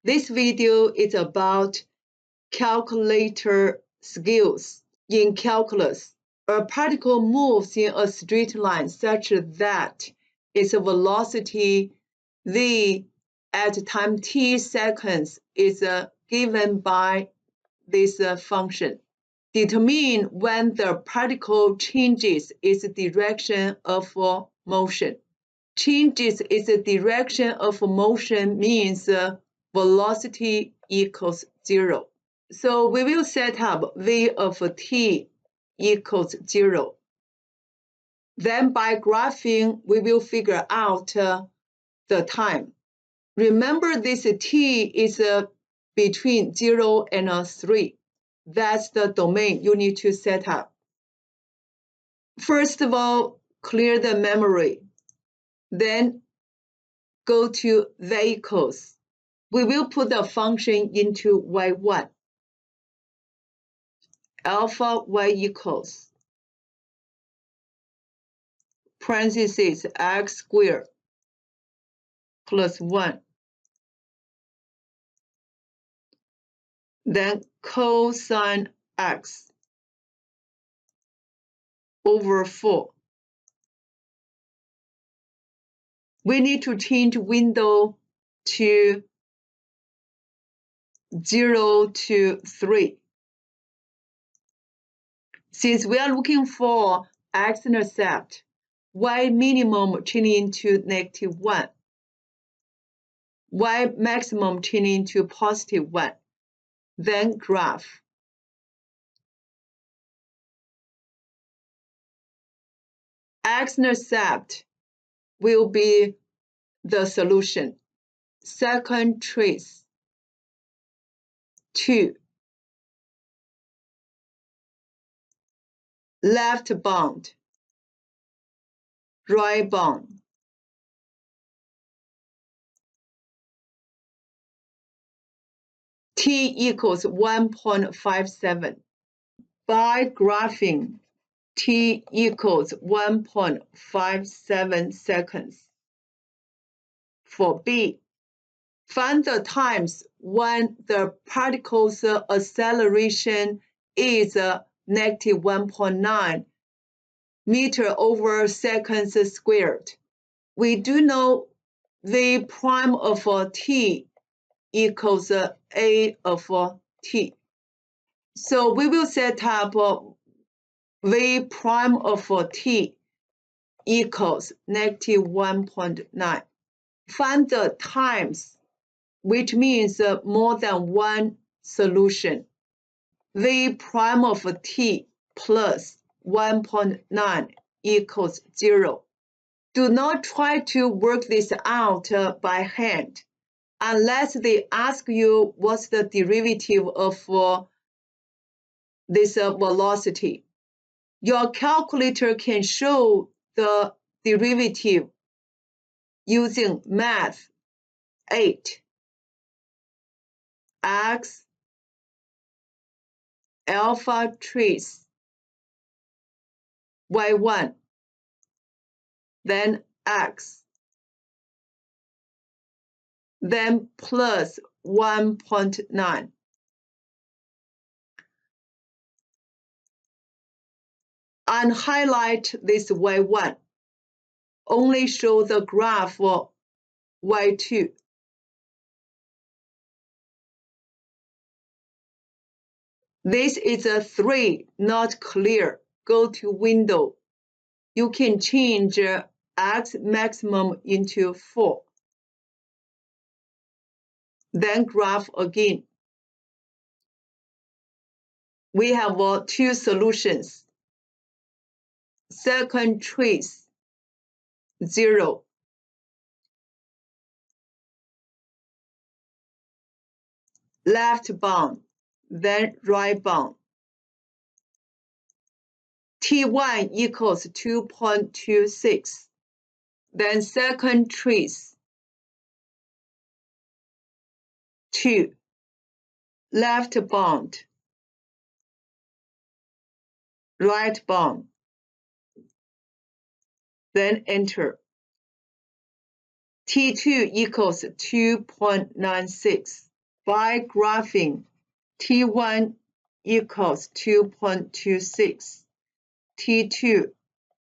This video is about calculator skills in calculus. A particle moves in a straight line such that its velocity v at time t seconds is given by this function. Determine when the particle changes its direction of motion. Changes its direction of motion means velocity equals 0. So we will set up v of t equals 0. Then by graphing, we will figure out the time. Remember this t is between 0 and 3. That's the domain you need to set up. First of all, clear the memory. Then go to vehicles. We will put the function into y1. Alpha y equals parentheses x squared plus 1. Then cosine x over 4. We need to change window to 0 to 3. Since we are looking for x-intercept, y minimum changing to -1, y maximum changing to +1, then graph. X-intercept will be the solution. Second trace 2. Left bound, right bound. T equals 1.57. By graphing, t equals 1.57 seconds. For B, find the times when the particle's acceleration is -1.9 meter over seconds squared. We do know v prime of t equals a of t. So we will set up v prime of t equals -1.9. Find the times, which means more than one solution. V prime of t plus 1.9 equals 0. Do not try to work this out by hand unless they ask you what's the derivative of this velocity. Your calculator can show the derivative using math 8. X alpha trace y1, then x, then plus 1.9. And highlight this y1. Only show the graph for y2. This is a 3, not clear. Go to window. You can change x maximum into 4. Then graph again. We have 2 solutions. Second trace 0. Left bound, then right bound. T1 equals 2.26. Then second trace 2. Left bound, right bound. Then enter. T2 equals 2.96. by graphing T1 equals 2.26, T2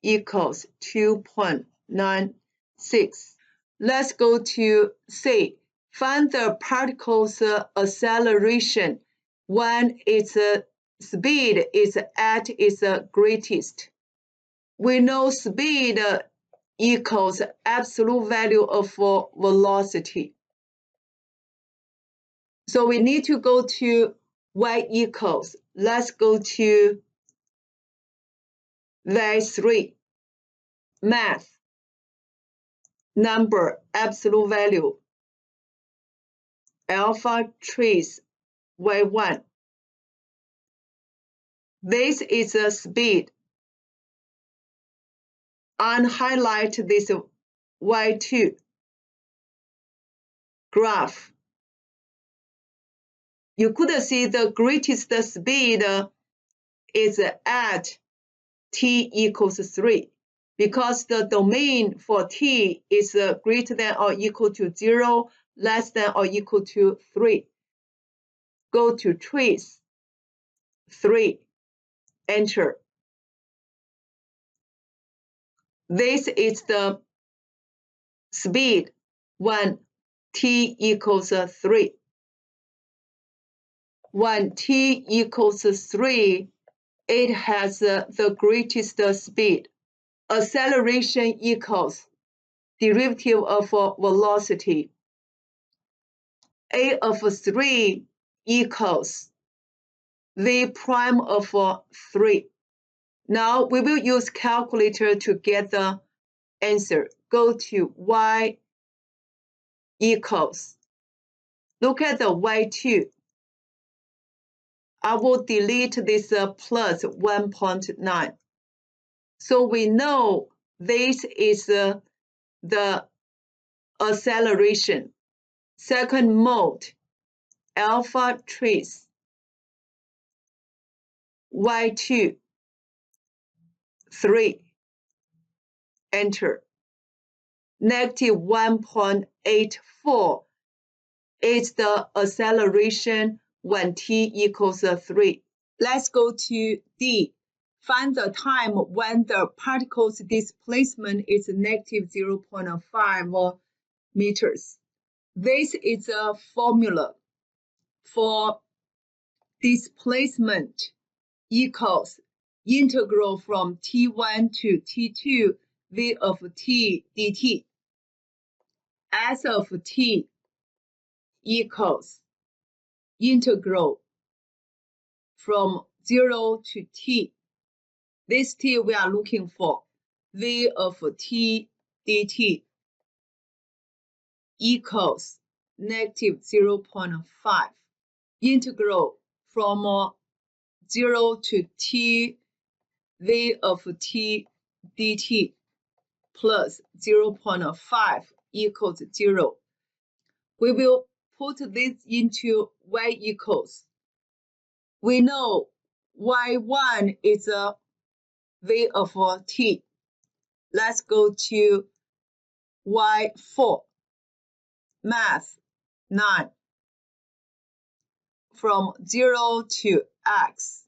equals 2.96. Let's go to C. Find the particle's acceleration when its speed is at its greatest. We know speed equals absolute value of velocity. So we need to go to y equals. Let's go to y3. Math. Number, absolute value. Alpha trace y1. This is the speed. Unhighlight this y2 graph. You could see the greatest speed is at t equals 3 because the domain for t is greater than or equal to 0, less than or equal to 3. Go to trace 3, enter. This is the speed when t equals 3. When t equals 3, it has the greatest speed. Acceleration equals derivative of velocity. A of 3 equals v prime of 3. Now we will use calculator to get the answer. Go to y equals. Look at the y2. I will delete this plus 1.9. So we know this is the acceleration. Second mode, alpha trace, y2, 3, enter. Negative 1.84 is the acceleration when t equals 3. Let's go to D. Find the time when the particle's displacement is negative 0.5 meters. This is a formula for displacement equals integral from T1 to T2 v of t dt. S of t equals integral from 0 to t. This t we are looking for, v of t dt equals negative 0.5. Integral from 0 to t v of t dt plus 0.5 equals 0. We will put this into y equals. We know y1 is a v of t. Let's go to y4. Math 9. From 0 to x.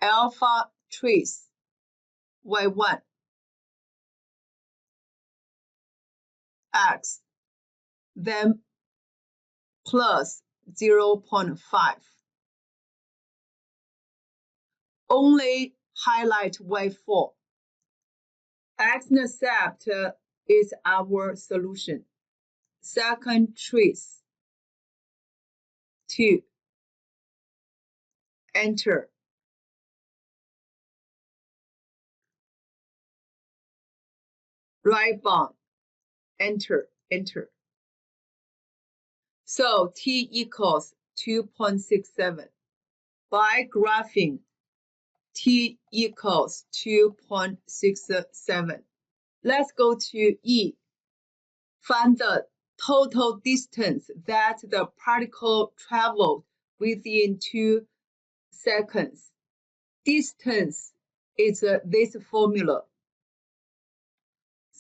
Alpha trace y1 x, then plus 0.5. Only highlight y4. X-intercept is our solution. Second trace 2. Enter. Right bound. Enter. Enter. So t equals 2.67. By graphing, t equals 2.67. Let's go to E. Find the total distance that the particle traveled within 2 seconds. Distance is this formula.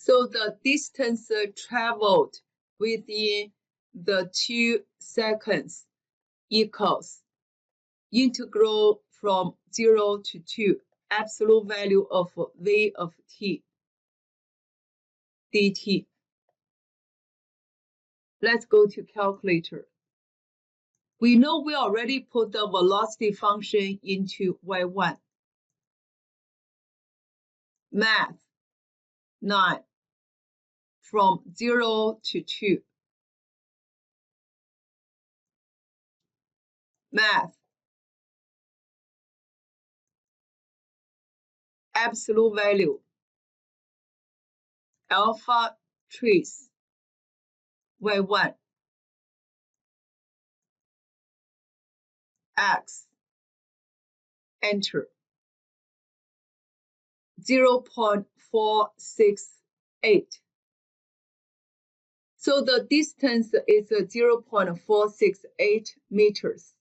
So the distance traveled within the 2 seconds equals integral from 0 to 2 absolute value of v of t dt. Let's go to calculator. We know we already put the velocity function into y1. Math 9 from 0 to 2. Math absolute value alpha trace y1 x enter 0.468. So the distance is 0.468 meters.